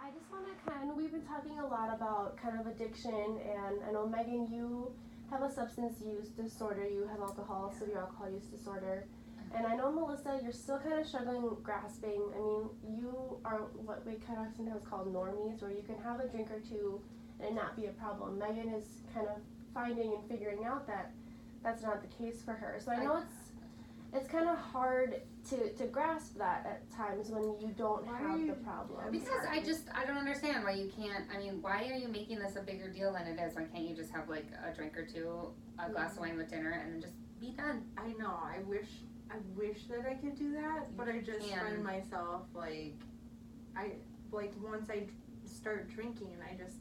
I just want to we've been talking a lot about kind of addiction, and I know, Megan, you have a substance use disorder, you have alcohol, severe alcohol use disorder. And I know, Melissa, you're still kind of struggling grasping. I mean, you are what we kind of sometimes call normies, where you can have a drink or two and it not be a problem. Megan is kind of finding and figuring out that that's not the case for her. So I know it's kind of hard to grasp that at times when you don't have the problem. Because I don't understand why you can't. I mean, why are you making this a bigger deal than it is? Why can't you just have like a drink or two, a glass of wine with dinner, and then just be done? I know. I wish that I could do that, but I just find myself like once I start drinking, I just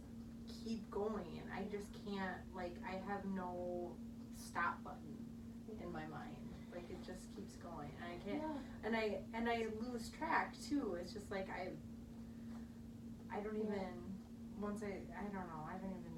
keep going, and I just can't. Like, I have no stop button in my mind. Like, it just keeps going, and I can't, and I lose track too. It's just like I don't even, once I don't know, I don't even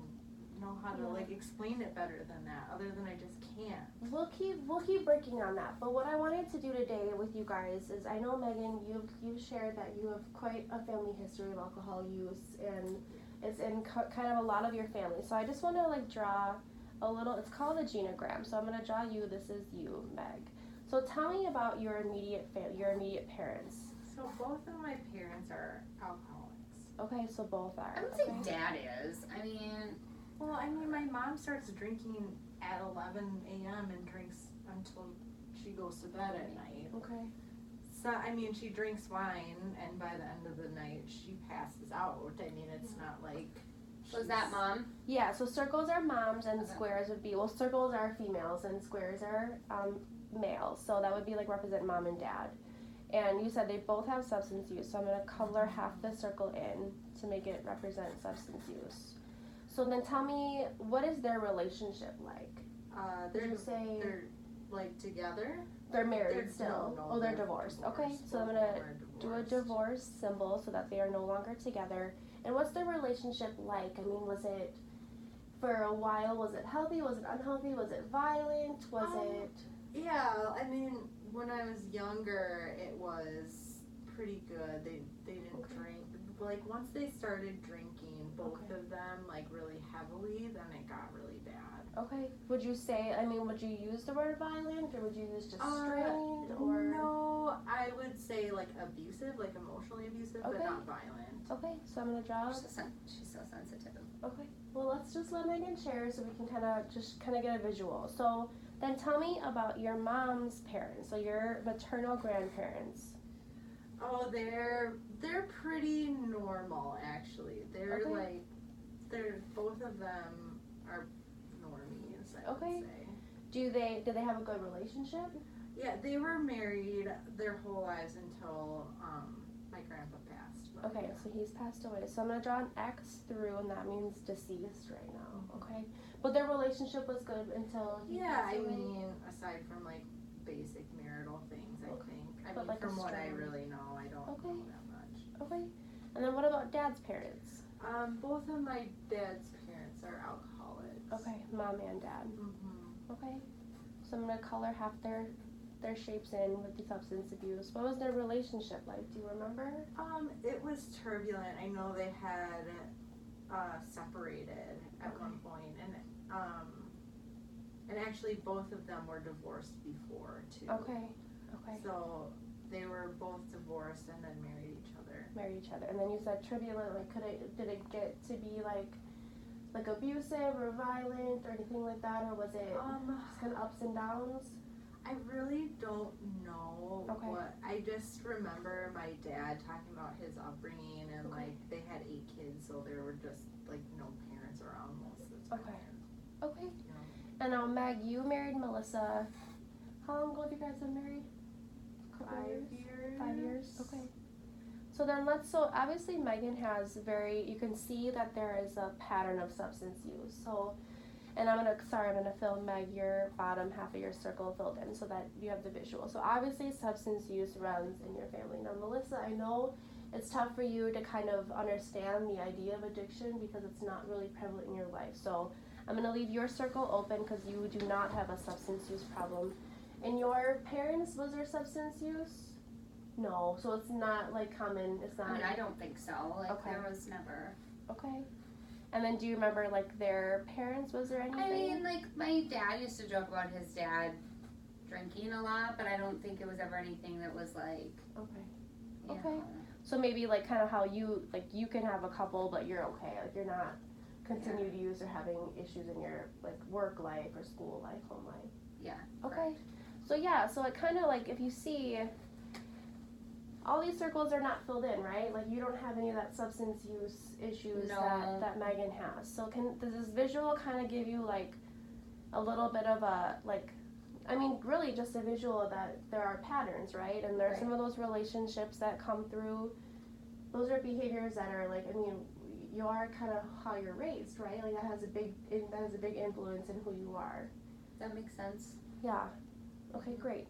know how to like explain it better than that, other than I just can't. We'll keep working on that. But what I wanted to do today with you guys is, I know, Megan, you've shared that you have quite a family history of alcohol use, and it's in kind of a lot of your family. So I just want to like draw a little, it's called a genogram. So I'm going to draw you. This is you, Meg. So tell me about your immediate parents. So both of my parents are alcoholics. Okay, so both are. I would say Dad is. I mean, well, I mean, my mom starts drinking at 11 a.m. and drinks until she goes to bed at night. Okay. So, I mean, she drinks wine, and by the end of the night, she passes out. I mean, it's not like... Was that mom? Yeah, so circles are moms, and squares would be, well, circles are females, and squares are males. So that would be like represent mom and dad. And you said they both have substance use, so I'm going to color half the circle in to make it represent substance use. So then tell me, what is their relationship like? They're like together. They're married still. No, they're divorced. Okay, so I'm gonna do a divorce symbol so that they are no longer together. And what's their relationship like? I mean, was it for a while? Was it healthy? Was it unhealthy? Was it violent? Was it? Yeah, I mean, when I was younger, it was pretty good. They didn't drink. Like, once they started drinking, both of them, like, really heavily, then it got really bad. Okay. Would you say, I mean, would you use the word violent, or would you use just strained, or? No, I would say, like, abusive, like, emotionally abusive, but not violent. Okay, so I'm going to draw. She's so sensitive. Okay. Well, let's just let Megan share so we can kind of get a visual. So then tell me about your mom's parents, so your maternal grandparents. Oh, they're pretty normal, actually. They're both of them are normies, I would say. Do they have a good relationship? Yeah, they were married their whole lives until my grandpa passed. Okay, so he's passed away. So I'm gonna draw an X through, and that means deceased right now. Okay, but their relationship was good until he passed away. I mean, aside from like basic marital things, I think. I mean, like, from what I really know, I don't know that much. Okay, and then what about Dad's parents? Both of my dad's parents are alcoholics. Okay, mom and dad. Mm-hmm. Okay, so I'm gonna color half their shapes in with the substance abuse. What was their relationship like? Do you remember? It was turbulent. I know they had separated at one point, and actually both of them were divorced before too. Okay. So they were both divorced and then married each other. And then you said turbulent. Like, did it get to be like abusive or violent or anything like that, or was it just kind of ups and downs? I really don't know what. I just remember my dad talking about his upbringing, and like they had 8 kids, so there were just like no parents around most of the time. Okay. And now, Meg, you married Melissa. How long ago have you guys been married? 5 years. Okay. So then so obviously Megan has you can see that there is a pattern of substance use. So, and I'm gonna fill, Meg, your bottom half of your circle filled in so that you have the visual. So obviously substance use runs in your family. Now, Melissa, I know it's tough for you to kind of understand the idea of addiction because it's not really prevalent in your life. So I'm gonna leave your circle open because you do not have a substance use problem. In your parents, was there substance use? No, so it's not like common. It's not. I mean, I don't think so. Like, Okay. there was never. Okay. And then do you remember like their parents? Was there anything? I mean, like, my dad used to joke about his dad drinking a lot, but I don't think it was ever anything that was like. Okay. You Okay. know. So maybe like kind of how you can have a couple, but you're okay. Like you're not continue to use or having issues in your like work life or school life, home life. Yeah. Okay. Correct. So yeah, so it kind of like if you see all these circles are not filled in, right? Like you don't have any of that substance use issues No. that Megan has. So does this visual kind of give you like a little bit of a like, I mean, really just a visual that there are patterns, right? And there are some of those relationships that come through. Those are behaviors that are like, I mean, you are kind of how you're raised, right? Like that has a big influence in who you are. That makes sense. Yeah. Okay, great.